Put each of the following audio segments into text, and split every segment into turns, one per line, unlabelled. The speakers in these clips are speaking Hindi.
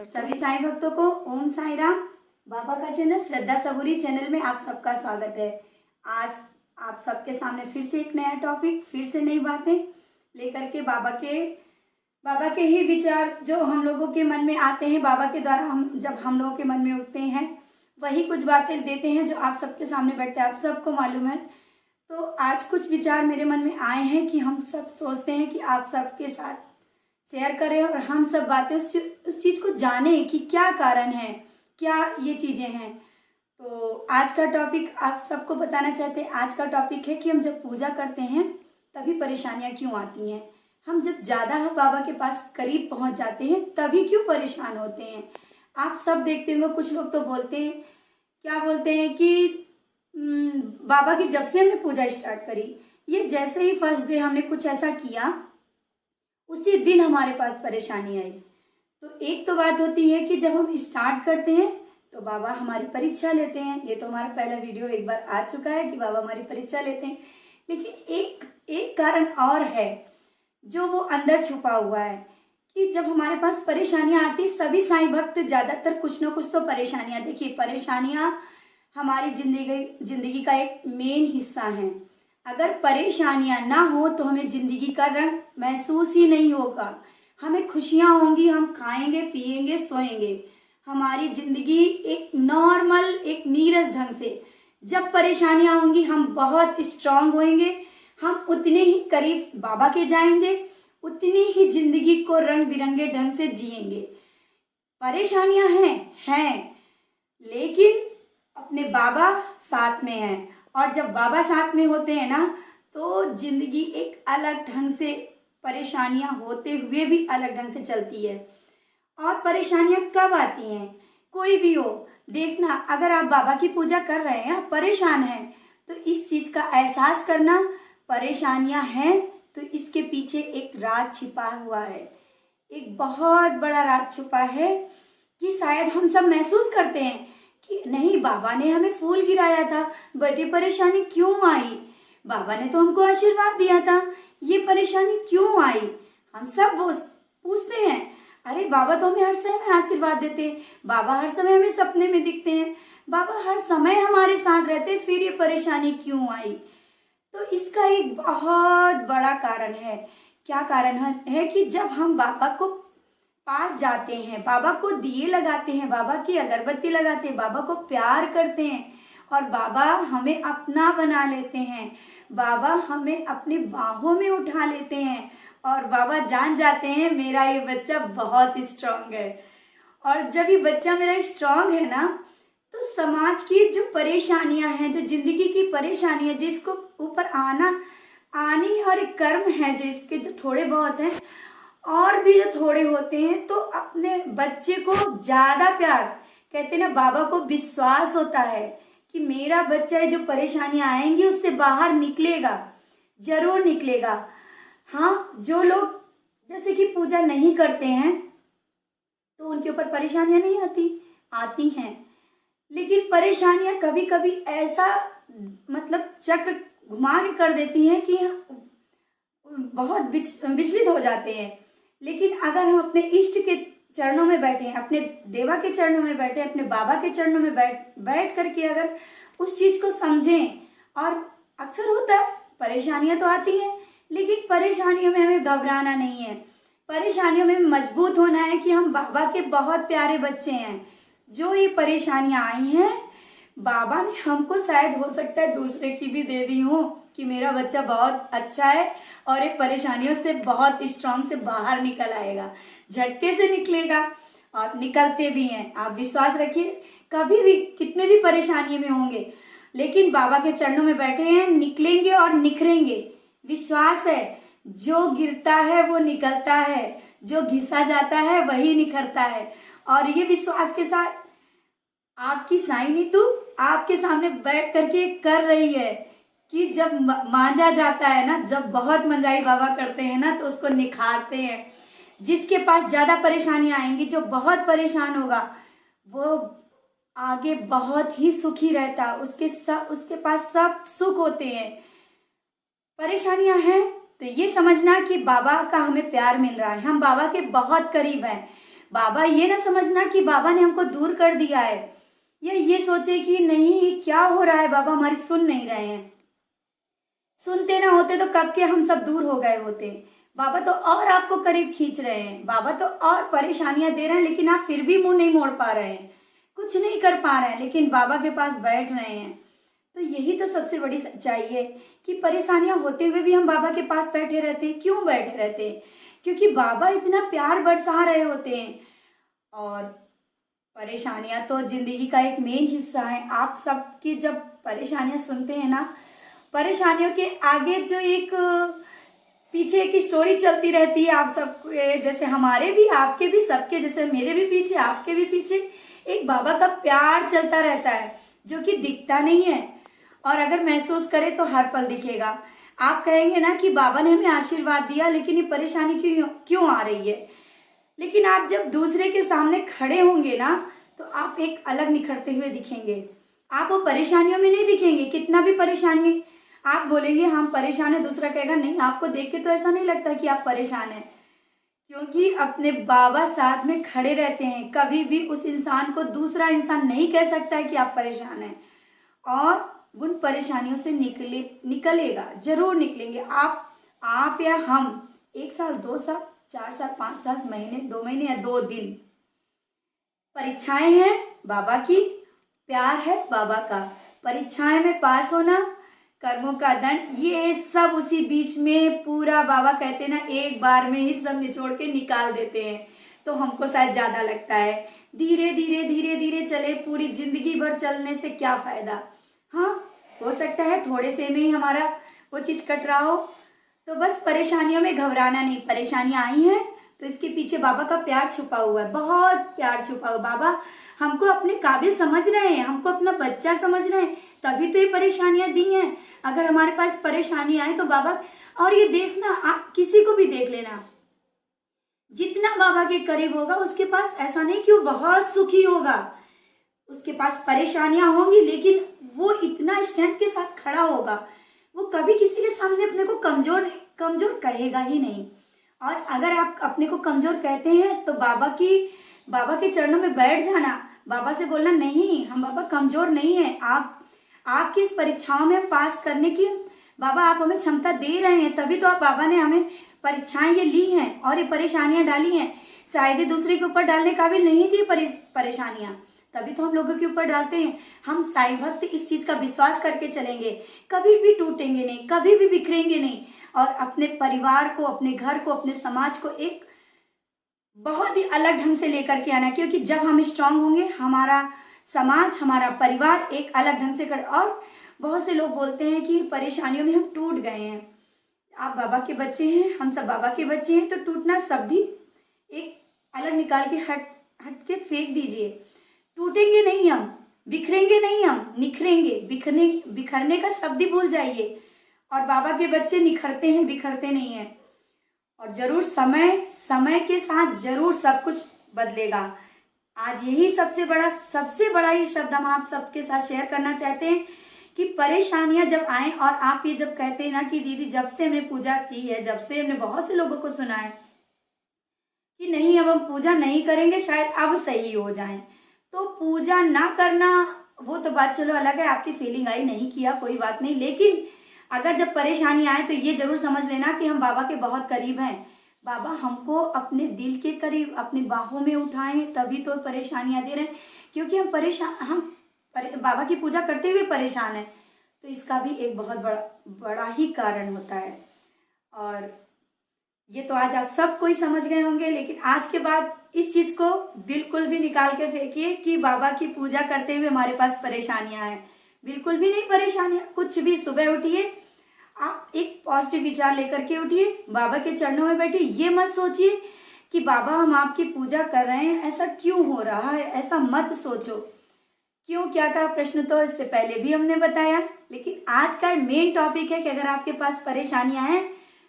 सभी साईं भक्तों को ओम साईं राम। बाबा का चैनल श्रद्धा सबूरी चैनल में आप सबका स्वागत है। आज आप सबके सामने फिर से एक नया टॉपिक, फिर से नई बातें लेकर के बाबा के ही विचार जो हम लोगों के मन में आते हैं, बाबा के द्वारा जब हम लोगों के मन में उठते हैं वही कुछ बातें देते हैं जो आप सबके सामने बैठते हैं, आप सबको मालूम है। तो आज कुछ विचार मेरे मन में आए हैं कि हम सब सोचते हैं कि आप सबके साथ शेयर करें और हम सब बातें उस चीज़ को जाने कि क्या कारण है, क्या ये चीज़ें हैं। तो आज का टॉपिक आप सबको बताना चाहते हैं। आज का टॉपिक है कि हम जब पूजा करते हैं तभी परेशानियां क्यों आती हैं। हम जब ज़्यादा बाबा के पास करीब पहुंच जाते हैं तभी क्यों परेशान होते हैं। आप सब देखते होंगे, कुछ लोग तो बोलते हैं, क्या बोलते हैं कि बाबा की जब से हमने पूजा स्टार्ट करी, ये जैसे ही फर्स्ट डे हमने कुछ ऐसा किया उसी दिन हमारे पास परेशानी आई। तो एक तो बात होती है कि जब हम स्टार्ट करते हैं तो बाबा हमारी परीक्षा लेते हैं। ये तो हमारा पहला वीडियो एक बार आ चुका है कि बाबा हमारी परीक्षा लेते हैं। लेकिन एक कारण और है जो वो अंदर छुपा हुआ है कि जब हमारे पास परेशानियां आती, सभी साईं भक्त ज़्यादातर कुछ ना कुछ तो परेशानियां, देखिए परेशानियां हमारी जिंदगी का एक मेन हिस्सा है। अगर परेशानियां ना हो तो हमें जिंदगी का रंग महसूस ही नहीं होगा। हमें खुशियां होंगी, हम खाएंगे पिएंगे सोएंगे, हमारी जिंदगी एक नॉर्मल, एक नीरस ढंग से। जब परेशानियां होंगी हम बहुत स्ट्रांग होंगे, हम उतने ही करीब बाबा के जाएंगे, उतनी ही जिंदगी को रंग बिरंगे ढंग से जिएंगे। परेशानियां हैं लेकिन अपने बाबा साथ में हैं, और जब बाबा साथ में होते हैं ना तो जिंदगी एक अलग ढंग से, परेशानियां होते हुए भी अलग ढंग से चलती है। और परेशानियां कब आती हैं, कोई भी हो, देखना अगर आप बाबा की पूजा कर रहे हैं, आप परेशान हैं, तो इस चीज का एहसास करना परेशानियां हैं तो इसके पीछे एक राज छिपा हुआ है, एक बहुत बड़ा राज छुपा है कि शायद हम सब महसूस करते हैं कि नहीं, बाबा ने हमें फूल गिराया था, बड़ी परेशानी क्यों आई, बाबा ने तो हमको आशीर्वाद दिया था, ये परेशानी क्यों आई। हम सब पूछते हैं, अरे बाबा तो हमें हर समय आशीर्वाद देते हैं, बाबा हर समय हमें सपने में दिखते हैं, बाबा हर समय हमारे साथ रहते, फिर ये परेशानी क्यों आई। तो इसका एक बहुत बड़ा कारण है। क्या कारण है कि जब हम बाबा को पास जाते हैं, बाबा को दिए लगाते हैं, बाबा की अगरबत्ती लगाते हैं, बाबा को प्यार करते हैं और बाबा हमें अपना बना लेते हैं, बाबा हमें अपनी बाहों में उठा लेते हैं और बाबा जान जाते हैं मेरा ये बच्चा बहुत स्ट्रांग है। और जब ये बच्चा मेरा स्ट्रांग है ना तो समाज की जो परेशानियां हैं, जो जिंदगी की परेशानियां, जिसको ऊपर आनी और एक कर्म है, जिसके जो थोड़े बहुत हैं और भी जो थोड़े होते हैं, तो अपने बच्चे को ज्यादा प्यार, कहते हैं ना, बाबा को विश्वास होता है कि मेरा बच्चा है, जो परेशानियां आएंगी उससे बाहर निकलेगा, जरूर निकलेगा। हाँ, जो लोग जैसे कि पूजा नहीं करते हैं तो उनके ऊपर परेशानियां नहीं आती हैं, लेकिन परेशानियां कभी कभी ऐसा मतलब चक्र घुमा के कर देती हैं कि बहुत विचलित हो जाते हैं। लेकिन अगर हम अपने इष्ट के चरणों में बैठे हैं, अपने देवा के चरणों में बैठे, अपने बाबा के चरणों में बैठ करके अगर उस चीज को समझें, और अक्सर होता है परेशानियां तो आती हैं लेकिन परेशानियों में हमें घबराना नहीं है, परेशानियों में मजबूत होना है कि हम बाबा के बहुत प्यारे बच्चे हैं। जो ये परेशानियां आई हैं, बाबा ने हमको शायद हो सकता है दूसरे की भी दे दी हो कि मेरा बच्चा बहुत अच्छा है और एक परेशानियों से बहुत स्ट्रांग से बाहर निकल आएगा, झटके से निकलेगा, और निकलते भी हैं। आप विश्वास रखिए, कभी भी कितने भी परेशानी में होंगे लेकिन बाबा के चरणों में बैठे हैं, निकलेंगे और निखरेंगे। विश्वास है, जो गिरता है वो निकलता है, जो घिसा जाता है वही निखरता है। और ये विश्वास के साथ आपकी साईं नीतू आपके सामने बैठ करके कर रही है कि जब मांझा जाता है ना, जब बहुत मंजाई बाबा करते हैं ना तो उसको निखारते हैं। जिसके पास ज्यादा परेशानियां आएंगी, जो बहुत परेशान होगा, वो आगे बहुत ही सुखी रहता, उसके पास सब सुख होते हैं। परेशानियां हैं तो ये समझना कि बाबा का हमें प्यार मिल रहा है, हम बाबा के बहुत करीब हैं। बाबा ये ना समझना कि बाबा ने हमको दूर कर दिया है, या ये सोचे कि नहीं क्या हो रहा है, बाबा हमारी सुन नहीं रहे हैं। सुनते ना होते तो कब के हम सब दूर हो गए होते। बाबा तो और आपको करीब खींच रहे हैं, बाबा तो और परेशानियां दे रहे हैं, लेकिन आप फिर भी मुंह नहीं मोड़ पा रहे हैं, कुछ नहीं कर पा रहे हैं, लेकिन बाबा के पास बैठ रहे हैं। तो यही तो सबसे बड़ी सच्चाई है कि परेशानियां होते हुए भी हम बाबा के पास बैठे रहते हैं। क्यों बैठे रहते हैं? क्योंकि बाबा इतना प्यार बरसा रहे होते हैं। और परेशानियां तो जिंदगी का एक मेन हिस्सा है। आप सबकी जब परेशानियां सुनते हैं ना, परेशानियों के आगे जो एक पीछे एक स्टोरी चलती रहती है, आप सब जैसे हमारे भी, आपके भी, सबके जैसे मेरे भी पीछे, आपके भी पीछे एक बाबा का प्यार चलता रहता है, जो कि दिखता नहीं है, और अगर महसूस करें तो हर पल दिखेगा। आप कहेंगे ना कि बाबा ने हमें आशीर्वाद दिया, लेकिन ये परेशानी क्यों क्यों आ रही है? लेकिन आप जब दूसरे के सामने खड़े होंगे ना, तो आप एक अलग निखरते हुए दिखेंगे। आप वो परेशानियों में नहीं दिखेंगे। कितना भी परेशानी आप बोलेंगे हम परेशान है, दूसरा कहेगा नहीं, आपको देख के तो ऐसा नहीं लगता कि आप परेशान हैं, क्योंकि अपने बाबा साथ में खड़े रहते हैं। कभी भी उस इंसान को दूसरा इंसान नहीं कह सकता है कि आप परेशान हैं, और उन परेशानियों से निकलेगा, जरूर निकलेंगे। आप या हम 1 साल, 2 साल, 4 साल, 5 साल, महीने, 2 महीने या 2 दिन, परीक्षाएं हैं बाबा की, प्यार है बाबा का। परीक्षाएं में पास होना, कर्मों का दंड, ये सब उसी बीच में पूरा बाबा कहते हैं ना, एक बार में ही सब निचोड़ के निकाल देते हैं। तो हमको शायद ज्यादा लगता है धीरे धीरे धीरे धीरे चले, पूरी जिंदगी भर चलने से क्या फायदा। हाँ, हो सकता है थोड़े से में ही हमारा वो चीज कट रहा हो। तो बस परेशानियों में घबराना नहीं। परेशानियां आई हैं तो इसके पीछे बाबा का प्यार छुपा हुआ है, बहुत प्यार छुपा हुआ। बाबा हमको अपने काबिल समझ रहे हैं, हमको अपना बच्चा समझ रहे हैं, तभी तो ये परेशानियां दी हैं। अगर हमारे पास परेशानी आए तो बाबा, और ये देखना, आप किसी को भी देख लेना, जितना बाबा के करीब होगा उसके पास ऐसा नहीं कि वो बहुत सुखी होगा, उसके पास परेशानियां होंगी, लेकिन वो इतना स्ट्रेंथ के साथ खड़ा होगा, वो कभी किसी के सामने अपने को कमजोर कहेगा ही नहीं। और अगर आप अपने को कमजोर कहते हैं तो बाबा के चरणों में बैठ जाना, बाबा से बोलना नहीं, हम बाबा कमजोर नहीं है, आपकी इस परीक्षाओं में पास करने की बाबा आप हमें क्षमता दे रहे हैं, तभी तो आप बाबा ने हमें परीक्षाएं ये ली हैं और ये परेशानियां डाली हैं। शायद ये दूसरे के ऊपर डालने काबिल नहीं थी परेशानियां, तभी तो हम लोगों के ऊपर डालते हैं। हम साईं भक्त इस चीज का विश्वास करके चलेंगे, कभी भी टूटेंगे नहीं, कभी भी बिखरेंगे नहीं, और अपने परिवार को, अपने घर को, अपने समाज को एक बहुत ही अलग ढंग से लेकर के आना, क्योंकि जब हम स्ट्रांग होंगे, हमारा समाज, हमारा परिवार एक अलग ढंग से कर। और बहुत से लोग बोलते हैं कि परेशानियों में हम टूट गए हैं। आप बाबा के बच्चे हैं, हम सब बाबा के बच्चे हैं, तो टूटना शब्द ही एक अलग निकाल के हट के फेंक दीजिए। टूटेंगे नहीं हम, बिखरेंगे नहीं हम, निखरेंगे। बिखरने का शब्द ही भूल जाइए। और बाबा के बच्चे निखरते हैं, बिखरते नहीं हैं। और जरूर समय के साथ जरूर सब कुछ बदलेगा। आज यही सबसे बड़ा ही शब्द हम आप सबके साथ शेयर करना चाहते हैं कि परेशानियां जब आए, और आप ये जब कहते हैं ना कि दीदी जब से हमने पूजा की है, जब से हमने बहुत से लोगों को सुना है कि नहीं अब हम पूजा नहीं करेंगे, शायद अब सही हो जाए, तो पूजा ना करना वो तो बात चलो अलग है, आपकी फीलिंग आई, नहीं किया कोई बात नहीं। लेकिन अगर जब परेशानी आए तो ये जरूर समझ लेना कि हम बाबा के बहुत करीब हैं। बाबा हमको अपने दिल के करीब, अपनी बाहों में उठाएं, तभी तो परेशानियां दे रहे हैं, क्योंकि हम बाबा की पूजा करते हुए परेशान हैं। तो इसका भी एक बहुत बड़ा ही कारण होता है। और ये तो आज आप सब कोई समझ गए होंगे, लेकिन आज के बाद इस चीज को बिल्कुल भी निकाल के फेंकिए कि बाबा की पूजा करते हुए हमारे पास परेशानियां हैं। बिल्कुल भी नहीं परेशानियां, कुछ भी। सुबह उठिए, आप एक पॉजिटिव विचार लेकर के उठिए, बाबा के चरणों में बैठिए। ये मत सोचिए कि बाबा हम आपकी पूजा कर रहे हैं, ऐसा क्यों हो रहा है, ऐसा मत सोचो। क्यों क्या का प्रश्न तो इससे पहले भी हमने बताया, लेकिन आज का मेन टॉपिक है कि अगर आपके पास परेशानियां हैं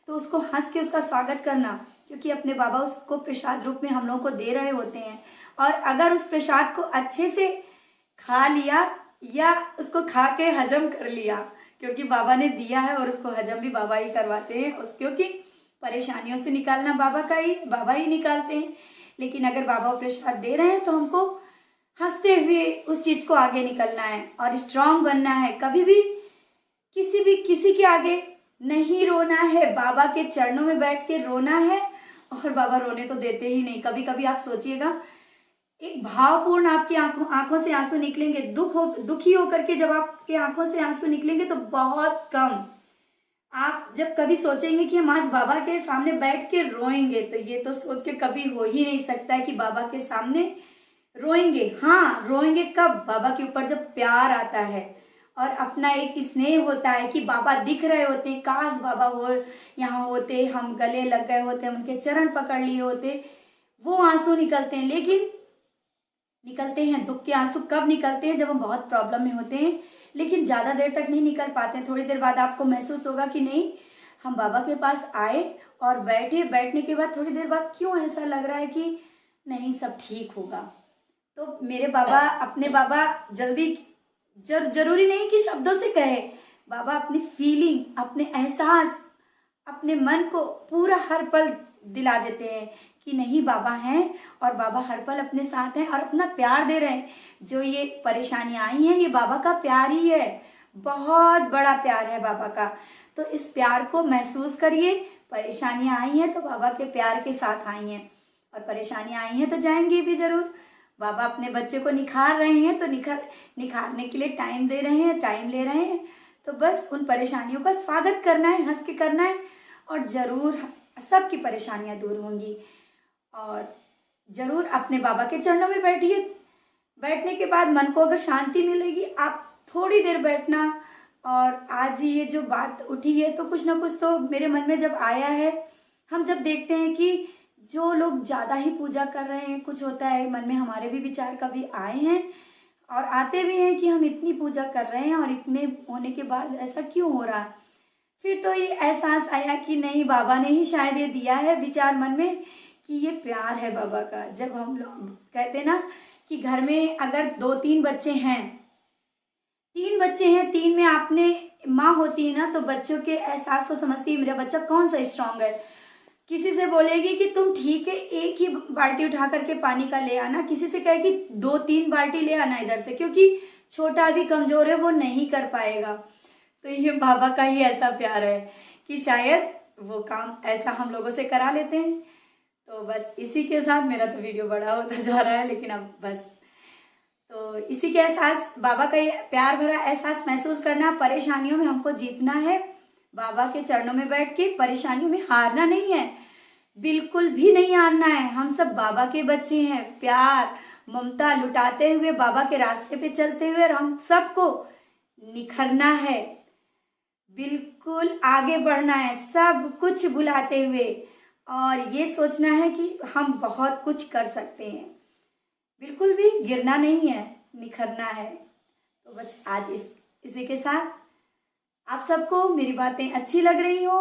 तो उसको हंस के उसका स्वागत करना, क्योंकि अपने बाबा उसको प्रसाद रूप में हम लोगों को दे रहे होते हैं। और अगर उस प्रसाद को अच्छे से खा लिया या उसको खा के हजम कर लिया, क्योंकि बाबा ने दिया है और उसको हजम भी बाबा ही करवाते हैं, क्योंकि परेशानियों से निकालना बाबा ही निकालते हैं। लेकिन अगर बाबा प्रसाद दे रहे हैं तो हमको हंसते हुए उस चीज को आगे निकलना है और स्ट्रांग बनना है। कभी भी किसी के आगे नहीं रोना है, बाबा के चरणों में बैठ के रोना है। और बाबा रोने तो देते ही नहीं। कभी कभी आप सोचिएगा, एक भावपूर्ण आपकी आंखों से आंसू निकलेंगे, दुखी होकर के जब आपके आंखों से आंसू निकलेंगे तो बहुत कम। आप जब कभी सोचेंगे कि हम आज बाबा के सामने बैठ के रोएंगे, तो ये तो सोच के कभी हो ही नहीं सकता है कि बाबा के सामने रोएंगे। हाँ, रोएंगे कब? बाबा के ऊपर जब प्यार आता है और अपना एक स्नेह होता है कि बाबा दिख रहे होते हैं, काश बाबा हो यहाँ होते, हम गले लग गए होते, हम उनके चरण पकड़ लिए होते, वो आंसू निकलते हैं। लेकिन निकलते हैं, दुख के आंसू कब निकलते हैं? जब हम बहुत प्रॉब्लम में होते हैं, लेकिन ज़्यादा देर तक नहीं निकल पाते हैं। थोड़ी देर बाद आपको महसूस होगा कि नहीं, हम बाबा के पास आए और बैठने के बाद थोड़ी देर बाद क्यों ऐसा लग रहा है कि नहीं, सब ठीक होगा। तो मेरे बाबा, अपने बाबा जल्दी जरूरी नहीं कि शब्दों से कहे, बाबा अपनी फीलिंग, अपने एहसास, अपने मन को पूरा हर पल दिला देते हैं कि नहीं, बाबा हैं और बाबा हर पल अपने साथ हैं और अपना प्यार दे रहे हैं। जो ये परेशानियां आई हैं, ये बाबा का प्यार ही है, बहुत बड़ा प्यार है बाबा का। तो इस प्यार को महसूस करिए। परेशानियां आई हैं तो बाबा के प्यार के साथ आई हैं, और परेशानियां आई हैं तो जाएंगी भी जरूर। बाबा अपने बच्चे को निखार रहे हैं तो निखारने के लिए टाइम दे रहे हैं, टाइम ले रहे हैं। तो बस उन परेशानियों का स्वागत करना है, हंस के करना है, और जरूर सबकी परेशानियां दूर होंगी। और जरूर अपने बाबा के चरणों में बैठिए। बैठने के बाद मन को अगर शांति मिलेगी, आप थोड़ी देर बैठना। और आज ये जो बात उठी है तो कुछ ना कुछ तो मेरे मन में जब आया है, हम जब देखते हैं कि जो लोग ज़्यादा ही पूजा कर रहे हैं, कुछ होता है मन में, हमारे भी विचार कभी आए हैं और आते भी हैं कि हम इतनी पूजा कर रहे हैं और इतने होने के बाद ऐसा क्यों हो रहा है। फिर तो ये एहसास आया कि नहीं, बाबा ने ही शायद ये दिया है विचार मन में कि ये प्यार है बाबा का। जब हम लोग कहते ना कि घर में अगर 2-3 बच्चे हैं, 3 बच्चे हैं, 3 में आपने माँ होती है ना, तो बच्चों के एहसास को समझती है, मेरा बच्चा कौन सा स्ट्रांग है। किसी से बोलेगी कि तुम ठीक है, एक ही बाल्टी उठा करके पानी का ले आना, किसी से कहेगी 2-3 बाल्टी ले आना इधर से, क्योंकि छोटा भी कमजोर है, वो नहीं कर पाएगा। तो ये बाबा का ही ऐसा प्यार है कि शायद वो काम ऐसा हम लोगों से करा लेते हैं। तो बस इसी के साथ मेरा तो वीडियो बड़ा होता जा रहा है, लेकिन अब बस तो इसी के एहसास, बाबा का ये प्यार भरा एहसास महसूस करना, परेशानियों में हमको जीतना है, बाबा के चरणों में बैठ के। परेशानियों में हारना नहीं है, बिल्कुल भी नहीं हारना है। हम सब बाबा के बच्चे हैं, प्यार ममता लुटाते हुए बाबा के रास्ते पे चलते हुए, और हम सबको निखरना है, बिल्कुल आगे बढ़ना है, सब कुछ भुलाते हुए, और ये सोचना है कि हम बहुत कुछ कर सकते हैं। बिल्कुल भी गिरना नहीं है, निखरना है। तो बस आज इसी के साथ आप सबको मेरी बातें अच्छी लग रही हो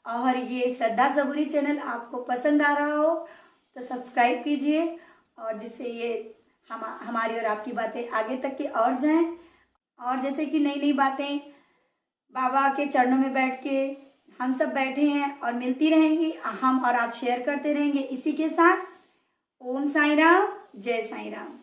और ये श्रद्धा सबूरी चैनल आपको पसंद आ रहा हो तो सब्सक्राइब कीजिए, और जिससे ये हमारी और आपकी बातें आगे तक के और जाएं। और जैसे कि नई नई बातें बाबा के चरणों में बैठ के हम सब बैठे हैं और मिलती रहेंगी, हम और आप शेयर करते रहेंगे। इसी के साथ ओम साईं राम, जय साईं राम।